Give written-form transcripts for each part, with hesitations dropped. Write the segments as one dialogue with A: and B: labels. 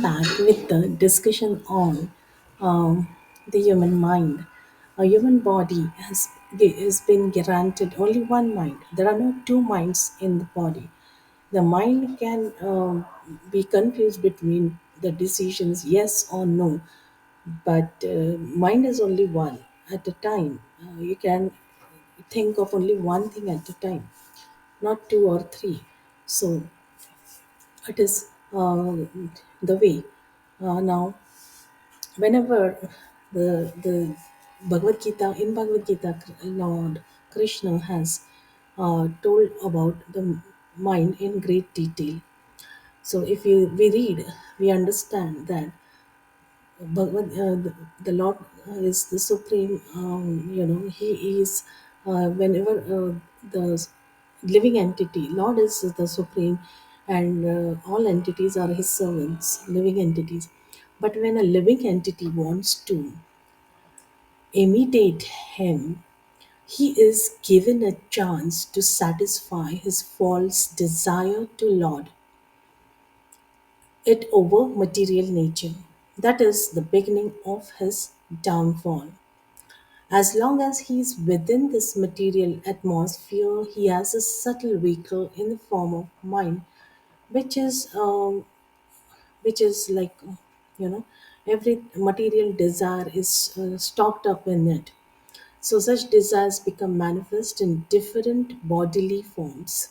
A: back with the discussion on the human mind. A human body has been granted only one mind. There are no two minds in the body. The mind can be confused between the decisions yes or no, but mind is only one at a time. You can think of only one thing at a time, not two or three. So it is the way. Now, whenever the Bhagavad Gita, Lord Krishna has told about the mind in great detail. So if we read, we understand that the Lord is the supreme. He is whenever the living entity, Lord is the supreme, and all entities are His servants, living entities. But when a living entity wants to imitate Him, he is given a chance to satisfy his false desire to lord it over material nature. That is the beginning of his downfall. As long as he is within this material atmosphere, he has a subtle vehicle in the form of mind, which is like every material desire is stocked up in it. So such desires become manifest in different bodily forms.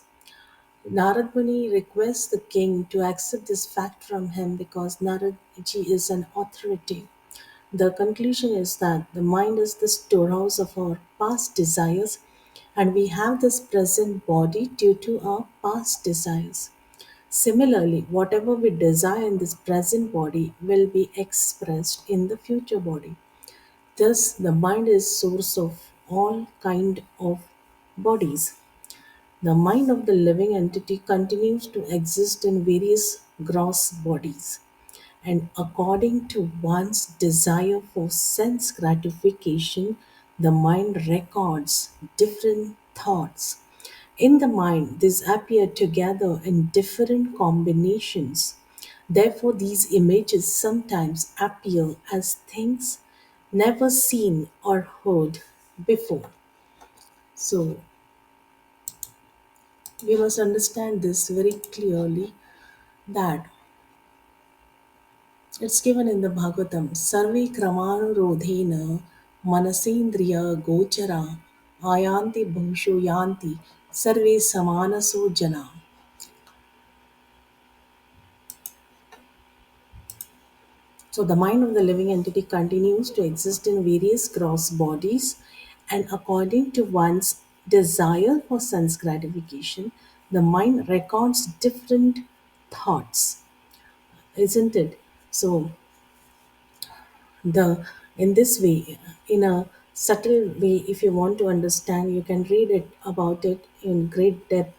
A: Narad Muni requests the king to accept this fact from him because Narad ji is an authority. The conclusion is that the mind is the storehouse of our past desires, and we have this present body due to our past desires. Similarly, whatever we desire in this present body will be expressed in the future body. Thus, the mind is source of all kind of bodies. The mind of the living entity continues to exist in various gross bodies, and according to one's desire for sense gratification, the mind records different thoughts. In the mind, these appear together in different combinations. Therefore, these images sometimes appear as things never seen or heard before. So, we must understand this very clearly that it's given in the Bhagavatam. Sarve kramanurodhena manasendriya gochara ayanti bhushu yanti sarve samanaso jana. So the mind of the living entity continues to exist in various gross bodies, and according to one's desire for sense gratification, the mind records different thoughts, isn't it? So the in this way, in a subtle way, if you want to understand, you can read it about it in great depth,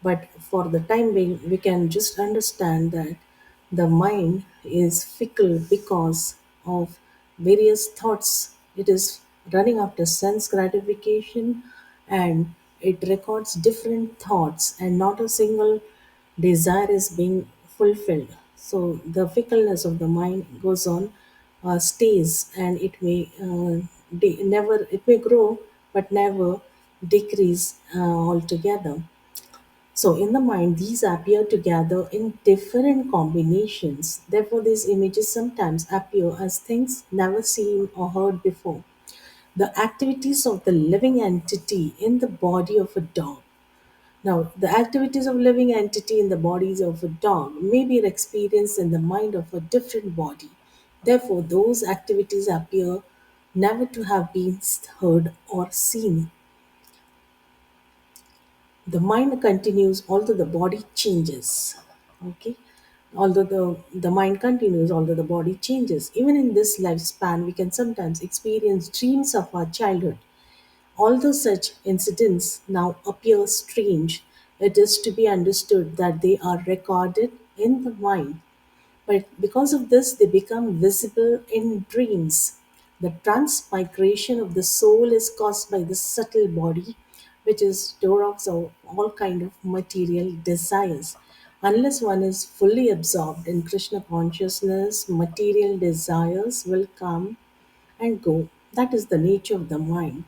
A: but for the time being we can just understand that the mind is fickle because of various thoughts. It is running after sense gratification, and it records different thoughts, and not a single desire is being fulfilled. So the fickleness of the mind goes on, stays, and it may never, it may grow but never decrease altogether. So in the mind, these appear together in different combinations. Therefore, these images sometimes appear as things never seen or heard before. The activities of the living entity in the body of a dog. Now, the activities of living entity in the bodies of a dog may be experienced in the mind of a different body. Therefore, those activities appear never to have been heard or seen. The mind continues although the body changes. Okay. Although the mind continues, although the body changes. Even in this lifespan, we can sometimes experience dreams of our childhood. Although such incidents now appear strange, it is to be understood that they are recorded in the mind, but because of this, they become visible in dreams. The transmigration of the soul is caused by the subtle body, which is storehouse of all kind of material desires. Unless one is fully absorbed in Krishna consciousness, material desires will come and go. That is the nature of the mind.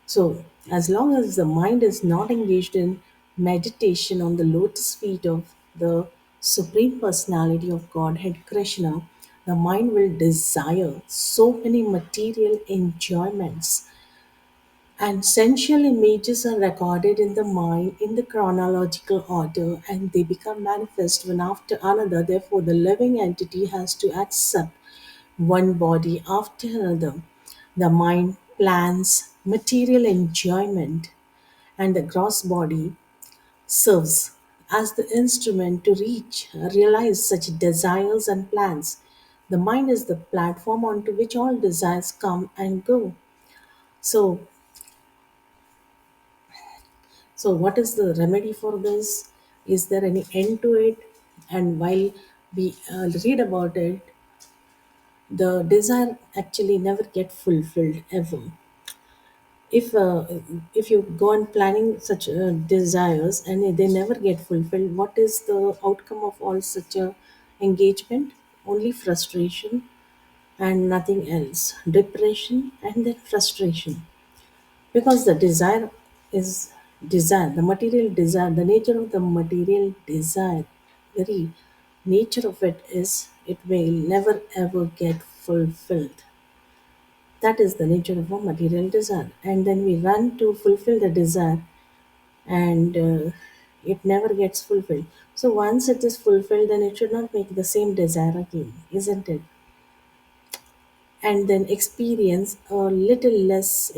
A: So, as long as the mind is not engaged in meditation on the lotus feet of the Supreme Personality of Godhead Krishna, the mind will desire so many material enjoyments, and sensual images are recorded in the mind in the chronological order, and they become manifest one after another. Therefore, the living entity has to accept one body after another. The mind plans material enjoyment, and the gross body serves as the instrument to realize such desires and plans. The mind is the platform onto which all desires come and go. So, So, what is the remedy for this? Is there any end to it? And while we read about it, the desire actually never get fulfilled ever. If you go on planning such desires and they never get fulfilled, what is the outcome of all such a engagement? Only frustration and nothing else. Depression and then frustration, because the desire is desire, the material desire, the nature of the material desire, very nature of it is it will never ever get fulfilled. That is the nature of a material desire, and then we run to fulfill the desire, and it never gets fulfilled. So once it is fulfilled, then it should not make the same desire again, isn't it? And then experience a little less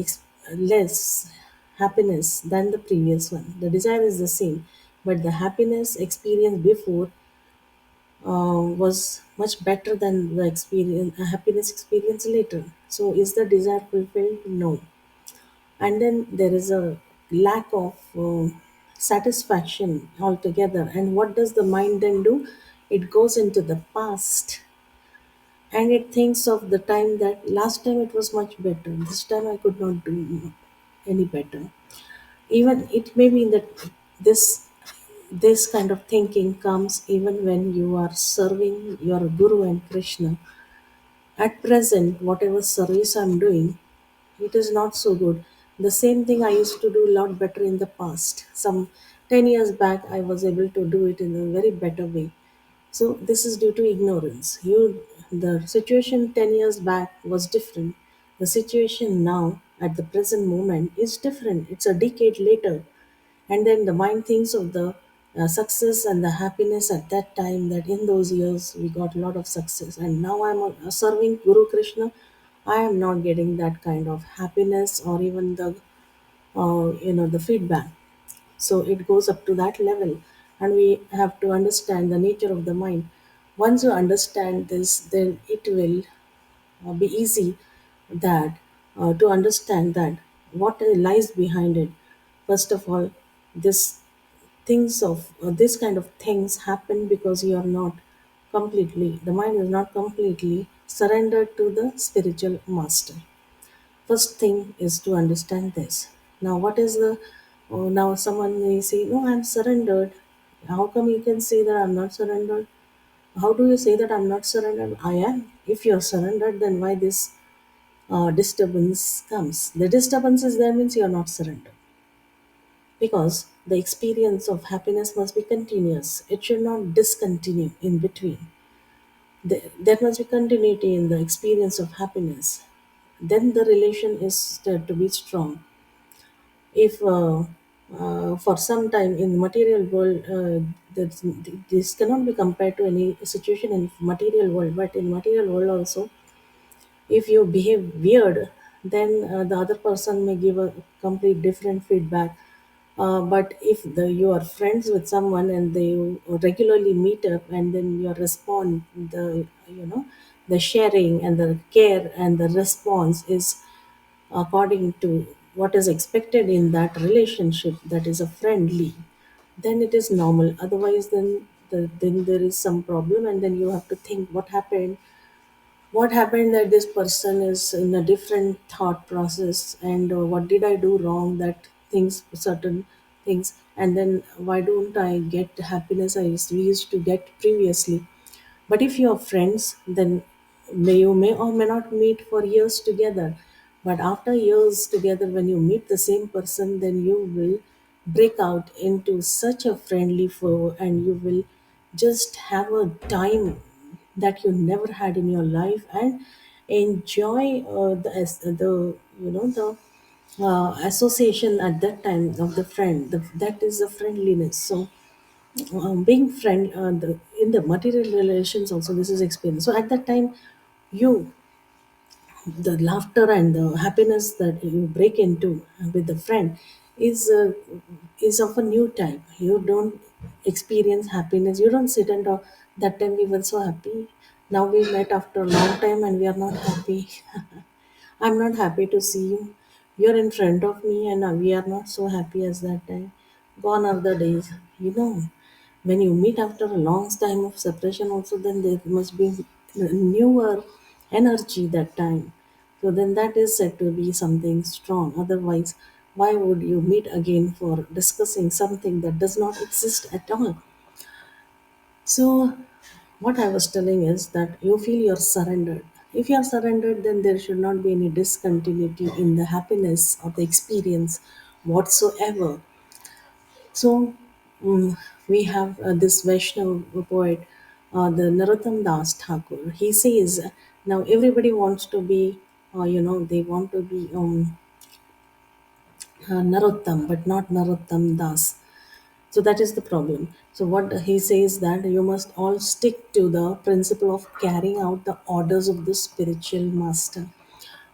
A: happiness than the previous one. The desire is the same, but the happiness experienced before was much better than the experience happiness experience later. So is the desire fulfilled? No. And then there is a lack of satisfaction altogether. And what does the mind then do? It goes into the past, and it thinks of the time that last time it was much better, this time I could not do any better. Even it may be that this kind of thinking comes even when you are serving your guru and Krishna. At present, whatever service I'm doing, it is not so good. The same thing I used to do a lot better in the past. Some 10 years back I was able to do it in a very better way. So this is due to ignorance. The situation 10 years back was different. The situation now, at the present moment, is different. It's a decade later. And then the mind thinks of the success and the happiness at that time, that in those years we got a lot of success. And now I'm serving Guru Krishna. I am not getting that kind of happiness or even the feedback. So it goes up to that level, and we have to understand the nature of the mind. Once you understand this, then it will be easy that to understand that what lies behind it. First of all, this this kind of things happen because you are not completely, the mind is not completely surrendered to the spiritual master. First thing is to understand this. Now, what is the now someone may say, "No, I'm surrendered." How come you can say that I'm not surrendered? How do you say that I'm not surrendered? I am. If you're surrendered, then why this disturbance comes? The disturbance is there means you're not surrendered, because the experience of happiness must be continuous. It should not discontinue in between. There must be continuity in the experience of happiness. Then the relation is to be strong. If for some time in the material world, this cannot be compared to any situation in material world, but in material world also, if you behave weird, then the other person may give a complete different feedback. But if you are friends with someone and they regularly meet up, and then your respond, the sharing and the care and the response is according to what is expected in that relationship, that is a friendly, then it is normal. Otherwise, then there is some problem, and then you have to think what happened that this person is in a different thought process, and what did I do wrong that things certain things. and then why don't I get happiness we used to get previously? But if you're friends, then you may or may not meet for years together. But after years together, when you meet the same person, then you will break out into such a friendly flow, and you will just have a time that you never had in your life, and enjoy the association at that time of the friend. That is the friendliness. So being friend in the material relations also, this is experience. So at that time, you the laughter and the happiness that you break into with the friend is of a new type. You don't experience happiness, you don't sit and talk, that time we were so happy, now we met after a long time and we are not happy. I'm not happy to see you. You're in front of me and we are not so happy as that time. Gone are the days. When you meet after a long time of separation, also, then there must be newer energy that time. So then that is said to be something strong. Otherwise, why would you meet again for discussing something that does not exist at all? So, what I was telling is that you feel you're surrendered. If you're surrendered, then there should not be any discontinuity in the happiness of the experience whatsoever. So, we have this Vaishnav poet, the Narottam Das Thakur. He says, now everybody wants to be, they want to be Narottam, but not Narottam Das. So that is the problem. So what he says that you must all stick to the principle of carrying out the orders of the spiritual master.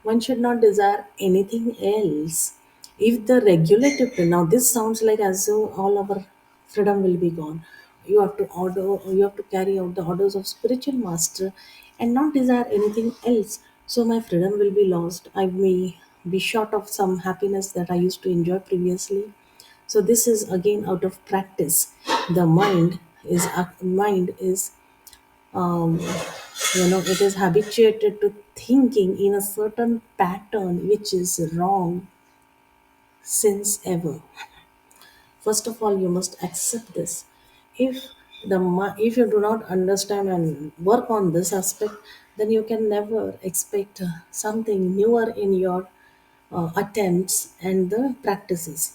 A: One should not desire anything else. If the regulative, now this sounds like as though all our freedom will be gone. You have to carry out the orders of spiritual master and not desire anything else. So my freedom will be lost. I may be short of some happiness that I used to enjoy previously. So this is again out of practice. The mind is um, it is habituated to thinking in a certain pattern which is wrong since ever. First of all, you must accept this. If if you do not understand and work on this aspect, then you can never expect something newer in your attempts and the practices.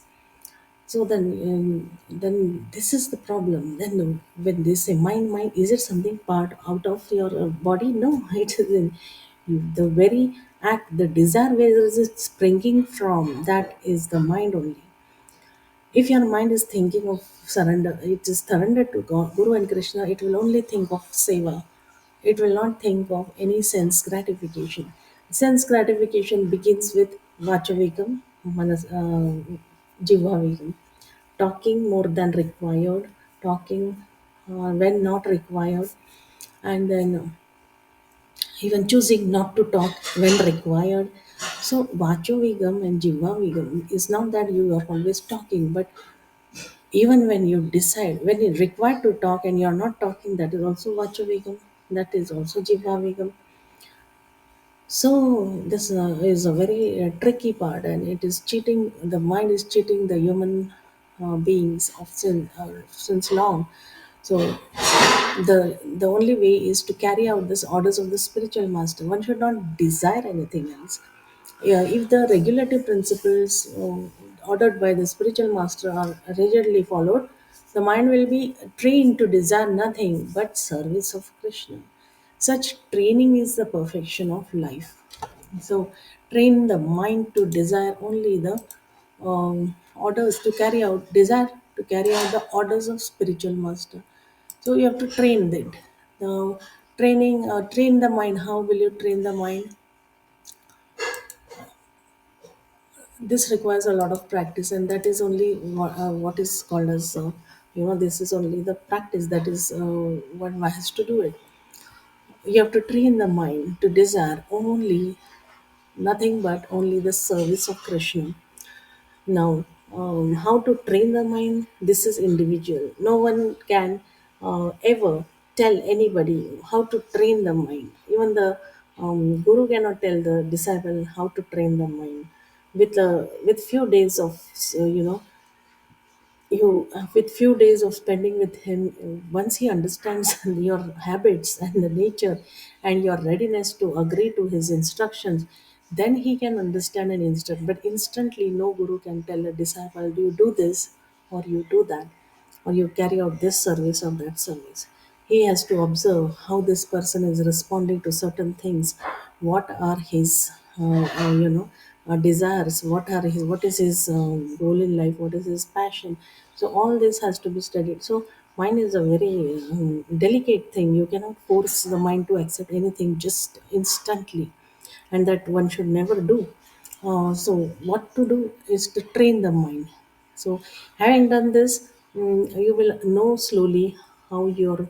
A: So then this is the problem. Then when they say mind, is it something part out of your body? No, it isn't. The very act, the desire, where is it springing from? That is the mind only. If your mind is thinking of surrender, it is surrendered to God, Guru and Krishna, it will only think of seva. It will not think of any sense gratification. Sense gratification begins with vachavikam, jivavigam. Talking more than required, talking when not required, and then even choosing not to talk when required. So, vachovigam and jivavigam is not that you are always talking, but even when you decide, when you're required to talk and you're not talking, that is also vachavigam, that is also jivavigam. So this is a very tricky part, and it is cheating. The mind is cheating the human beings of since long. So the only way is to carry out this orders of the spiritual master. One should not desire anything else. Yeah, if the regulative principles ordered by the spiritual master are rigidly followed, the mind will be trained to desire nothing but service of Krishna. Such training is the perfection of life. So, train the mind to desire only the orders to carry out, desire to carry out the orders of spiritual master. So, you have to train that. Now, train the mind. How will you train the mind? This requires a lot of practice, and that is only what is called as, this is only the practice that is one has to do it. You have to train the mind to desire only nothing but only the service of Krishna. Now, how to train the mind? This is individual. No one can ever tell anybody how to train the mind. Even the guru cannot tell the disciple how to train the mind. With few days of you with few days of spending with him, once he understands your habits and the nature and your readiness to agree to his instructions, then he can understand and instruct. But instantly no guru can tell a disciple, do you do this or you do that, or you carry out this service or that service. He has to observe how this person is responding to certain things, what are his desires, what is his goal in life, what is his passion. So all this has to be studied. So mind is a very delicate thing. You cannot force the mind to accept anything just instantly, and that one should never do. So what to do is to train the mind. So having done this, you will know slowly how your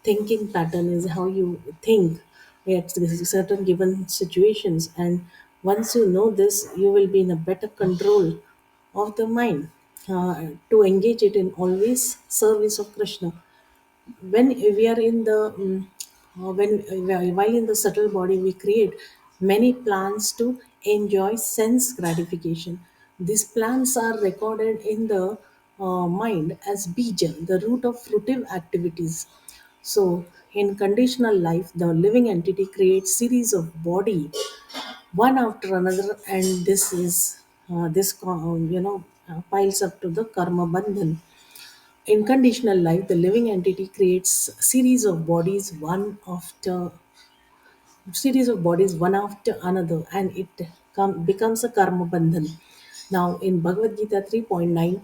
A: thinking pattern is, how you think at certain given situations, and once you know this, you will be in a better control of the mind, to engage it in always service of Krishna. When we are in the while in the subtle body, we create many plans to enjoy sense gratification. These plans are recorded in the mind as bija, the root of fruitive activities. So in conditional life, the living entity creates series of body one after another, and this is piles up to the karma bandhan. In conditional life, the living entity creates series of bodies one after another, and it becomes a karma bandhan. Now, in Bhagavad Gita 3.9,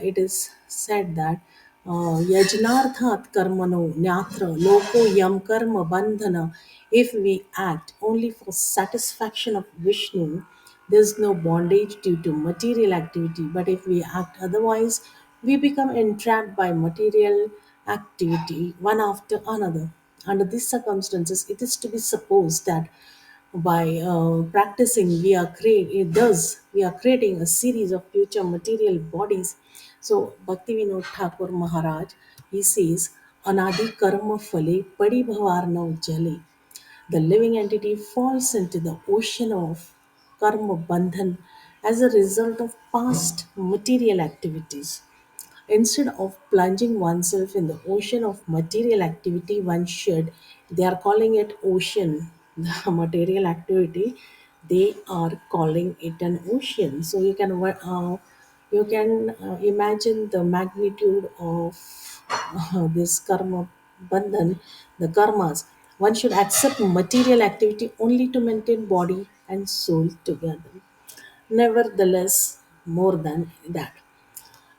A: it is said that yajnarthat karmano nyatra loko yam karma bandhana. If we act only for satisfaction of Vishnu, there is no bondage due to material activity. But if we act otherwise, we become entrapped by material activity one after another. Under these circumstances, it is to be supposed that by practicing, we are creating a series of future material bodies. So Bhaktivinoda Thakur Maharaj, he says, Anadi karma phale padi bhavarnav jale. The living entity falls into the ocean of karma bandhan as a result of past material activities. Instead of plunging oneself in the ocean of material activity, one should, they are calling it ocean, the material activity, they are calling it an ocean. So you can imagine the magnitude of this karma bandhan, the karmas. One should accept material activity only to maintain body and soul together. Nevertheless, more than that,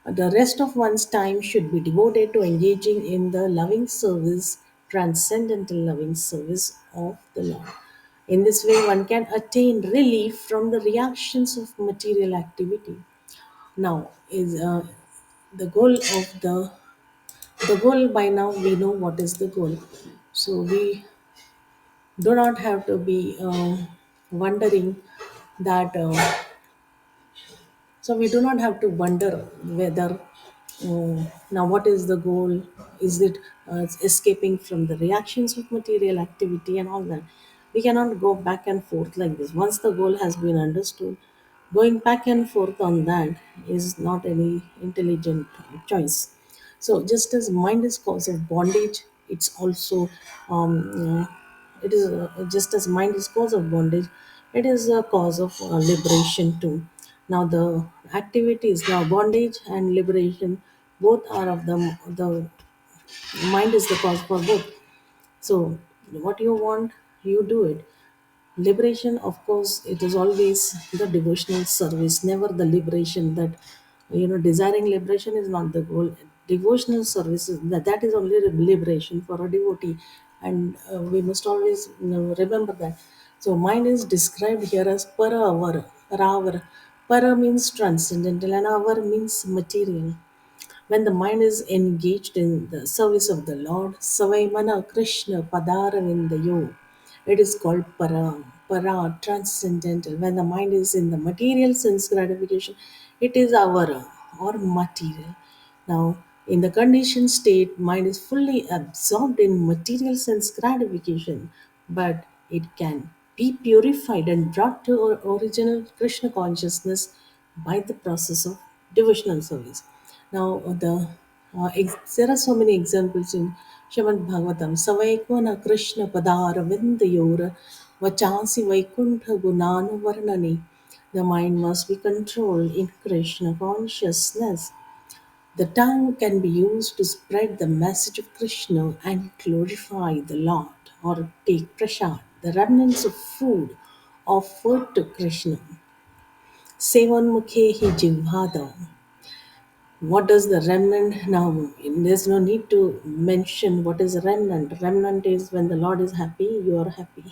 A: the rest of one's time should be devoted to engaging in the loving service, transcendental loving service of the Lord. In this way, one can attain relief from the reactions of material activity. Now, is the goal of the goal by now we know what is the goal. So we do not have to be wondering that. So we do not have to wonder whether now what is the goal? Is it escaping from the reactions of material activity and all that? We cannot go back and forth like this. Once the goal has been understood, going back and forth on that is not any intelligent choice. So just as mind is cause of bondage, it's also it is just as mind is cause of bondage, it is a cause of liberation too. Now the activities, now bondage and liberation, both are of the mind is the cause for both. So what you want, you do it. Liberation, of course, it is always the devotional service, never the liberation. That desiring liberation is not the goal. Devotional service is that is only liberation for a devotee, and we must always remember that. So mind is described here as para avara, para avara. Para means transcendental and avar means material. When the mind is engaged in the service of the Lord, Savaimana Krishna Padaravindayo, it is called para, transcendental. When the mind is in the material sense gratification, it is avara or material. Now, in the conditioned state, mind is fully absorbed in material sense gratification, but it can be purified and brought to original Krishna consciousness by the process of devotional service. Now, there are so many examples in Srimad Bhagavatam. Savaikona Krishna Padara Vindayora Vachansi Vaikuntha Gunanu Varnani. The mind must be controlled in Krishna consciousness. The tongue can be used to spread the message of Krishna and glorify the Lord, or take prasad, the remnants of food offered to Krishna. Sevanmukhehi jivhada. What does the remnant now? There's no need to mention what is remnant. Remnant is when the Lord is happy, you are happy,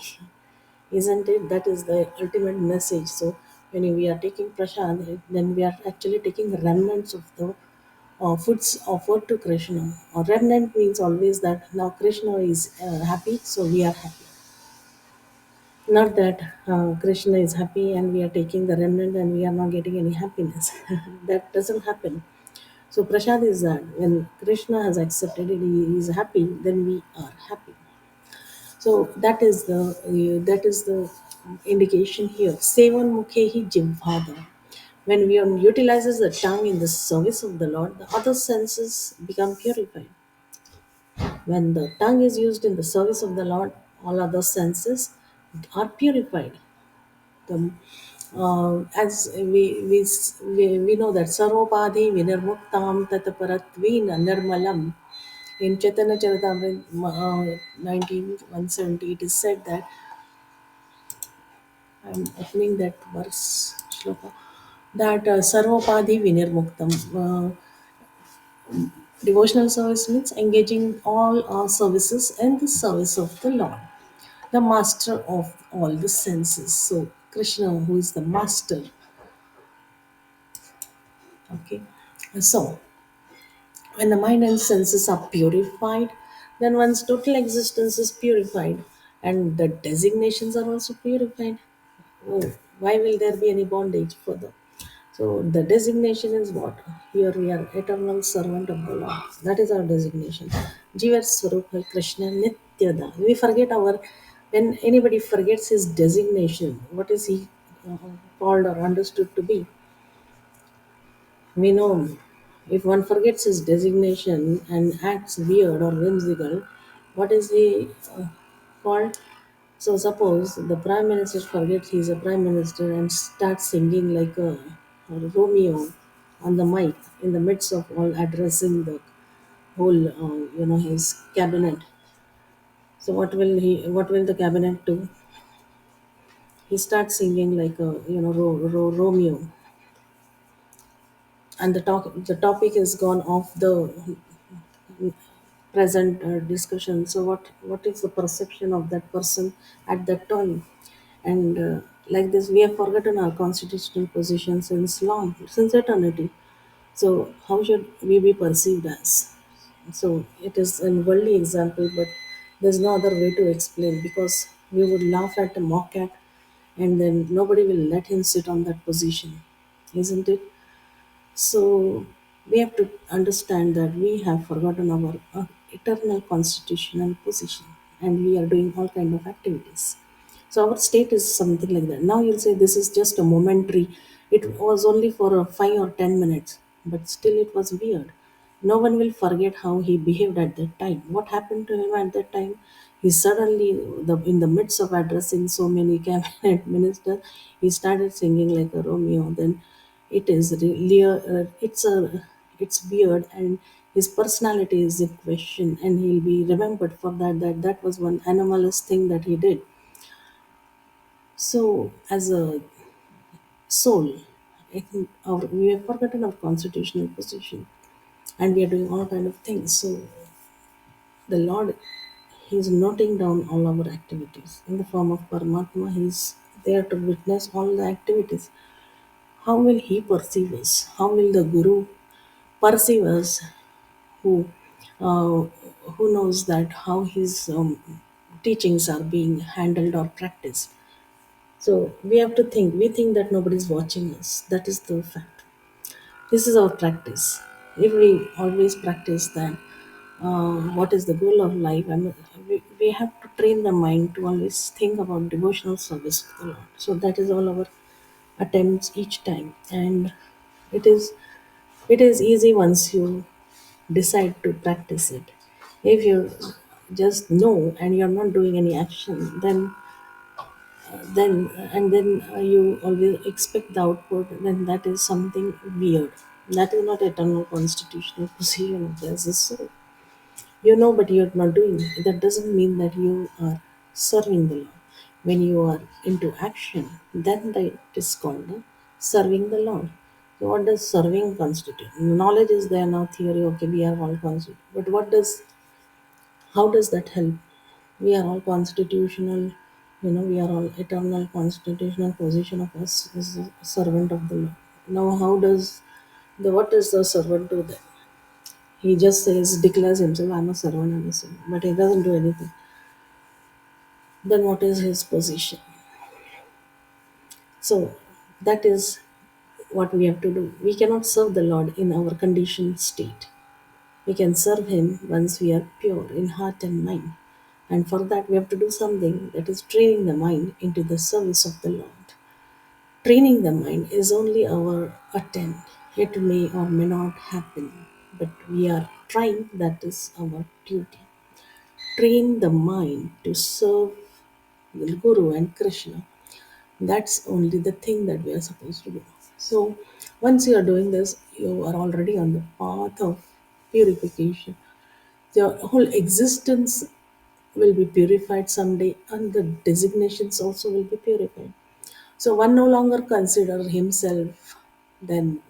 A: isn't it? That is the ultimate message. So when we are taking prasad, then we are actually taking remnants of the foods offered to Krishna. Or remnant means always that now Krishna is happy, so we are happy. Not that Krishna is happy and we are taking the remnant and we are not getting any happiness. That doesn't happen. So prasad is that when Krishna has accepted it, he is happy, then we are happy. So that is the indication here. Sevan mukhehi jivhada. When one utilizes the tongue in the service of the Lord, the other senses become purified. When the tongue is used in the service of the Lord, all other senses are purified. The, as we know that Saropadhi Vinirmuktam Tataparatveena Nirmalam. In Chaitanya Charitamrita 19:170, it is said that I'm opening that verse shloka that Sarvopadhi Vinirmuktam. Devotional service means engaging all our services in the service of the Lord, the master of all the senses. So Krishna, who is the master, okay. So when the mind and senses are purified, then one's total existence is purified, and the designations are also purified. Oh, why will there be any bondage further? So the designation is what? Here we are eternal servant of the Lord. That is our designation. Jiva Swarupa Krishna Nityada. We forget our, when anybody forgets his designation, what is he uh, called or understood to be? We know if one forgets his designation and acts weird or whimsical, what is he called? So suppose the prime minister forgets he's a prime minister and starts singing like a Romeo on the mic in the midst of all addressing the whole, his cabinet. So what will the cabinet do? He starts singing like a, Romeo, and the topic is gone off the present discussion. So what is the perception of that person at that time? And like this, we have forgotten our constitutional position since long, since eternity. So how should we be perceived as? So it is a worldly example, but there's no other way to explain, because we would laugh at a mock at, and then nobody will let him sit on that position, isn't it? So we have to understand that we have forgotten our eternal constitutional position, and we are doing all kind of activities. So our state is something like that. Now you'll say this is just a momentary. It was only for 5 or 10 minutes, but still it was weird. No one will forget how he behaved at that time. What happened to him at that time? He suddenly, in the midst of addressing so many cabinet ministers, he started singing like a Romeo. Then it is really it's weird, and his personality is in question, and he'll be remembered for that was one anomalous thing that he did. So as a soul, I think we have forgotten our constitutional position, and we are doing all kind of things. So the Lord, he is noting down all our activities in the form of Paramatma. He is there to witness all the activities. How will he perceive us? How will the Guru perceive us, who uh, who knows that how his teachings are being handled or practiced? So we have to think. We think that nobody is watching us. That is the fact. This is our practice. If we always practice that, what is the goal of life? We have to train the mind to always think about devotional service to the Lord. So that is all our attempts each time, and it is. It is easy once you decide to practice it. If you just know and you're not doing any action, then you always expect the output, then that is something weird. That is not eternal constitutional position of theirs. So you know, but you're not doing it. That doesn't mean that you are serving the Lord. When you are into action, then it is called serving the Lord. So what does serving constitute? Knowledge is there now, theory, okay, we are all constituted. But how does that help? We are all constitutional, we are all eternal constitutional position of us as a servant of the Lord. Now, what does the servant do then? He just says, declares himself, I'm a servant, I'm a servant, but he doesn't do anything. Then what is his position? So that is what we have to do. We cannot serve the Lord in our conditioned state. We can serve Him once we are pure in heart and mind. And for that, we have to do something that is training the mind into the service of the Lord. Training the mind is only our attempt. It may or may not happen, but we are trying, that is our duty. Train the mind to serve the Guru and Krishna. That's only the thing that we are supposed to do. So, once you are doing this, you are already on the path of purification. Your whole existence will be purified someday, and the designations also will be purified. So, one no longer consider himself then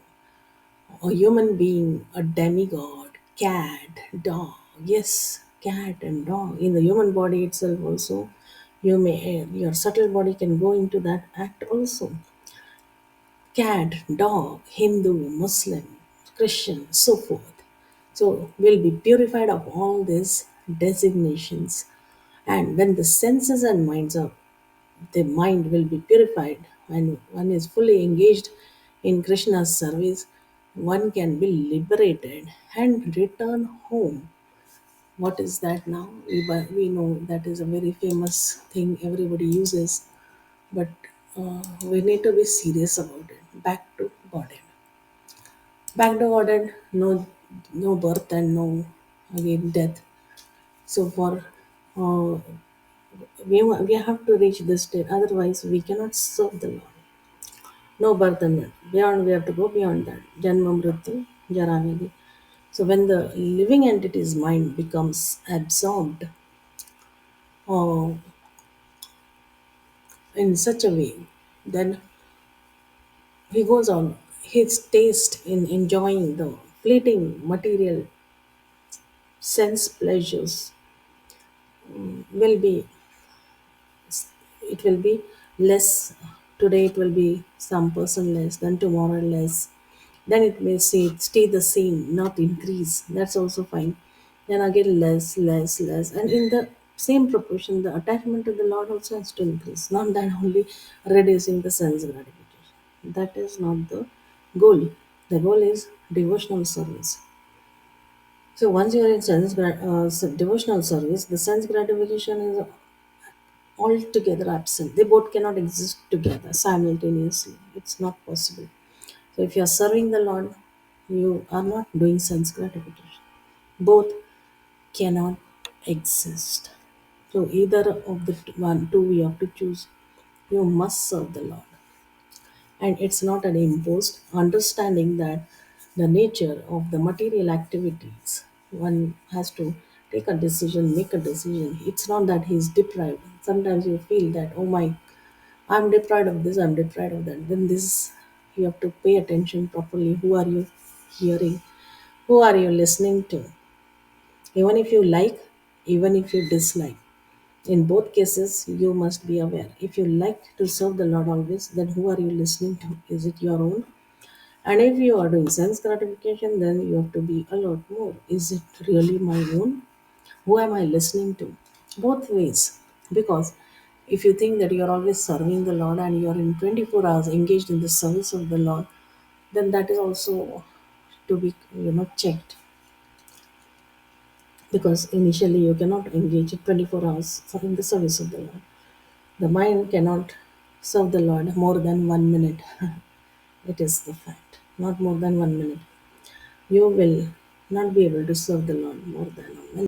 A: a human being, a demigod, cat, dog. Yes, cat and dog. In the human body itself, also, your subtle body can go into that act also. Cat, dog, Hindu, Muslim, Christian, so forth. So will be purified of all these designations. And when the senses and minds are, the mind will be purified when one is fully engaged in Krishna's service, one can be liberated and return home. What is that now? We know that is a very famous thing everybody uses, but we need to be serious about it. Back to Godhead. Back to Godhead, no birth and no again death. So for uh, we have to reach this state, otherwise we cannot serve the Lord. No birth and death. Beyond, we have to go beyond that. Janma Mrityu Jaranidhi. So when the living entity's mind becomes absorbed uh, in such a way, then he goes on. His taste in enjoying the fleeting material sense pleasures will be, it will be less. Today it will be some person less, then tomorrow less, then it may stay the same, not increase. That's also fine. Then again less, less, less, and in the same proportion the attachment to the Lord also has to increase, not that only reducing the sense gratification. That is not the goal. The goal is devotional service. So once you are in devotional service, the sense gratification is altogether absent. They both cannot exist together simultaneously. It's not possible. So if you are serving the Lord, you are not doing sense gratification. Both cannot exist. So either of the two we have to choose. You must serve the Lord. And it's not an imposed understanding that the nature of the material activities, one has to take a decision, make a decision. It's not that he's deprived. Sometimes you feel that, oh my, I'm deprived of this, I'm deprived of that. Then this, you have to pay attention properly. Who are you hearing? Who are you listening to? Even if you like, even if you dislike. In both cases, you must be aware. If you like to serve the Lord always, then who are you listening to? Is it your own? And if you are doing sense gratification, then you have to be a lot more. Is it really my own? Who am I listening to? Both ways. Because if you think that you're always serving the Lord and you're in 24 hours engaged in the service of the Lord, then that is also to be checked. Because initially you cannot engage in 24 hours in the service of the Lord. The mind cannot serve the Lord more than 1 minute. It is the fact. Not more than 1 minute. you will not be able to serve the Lord more than a minute.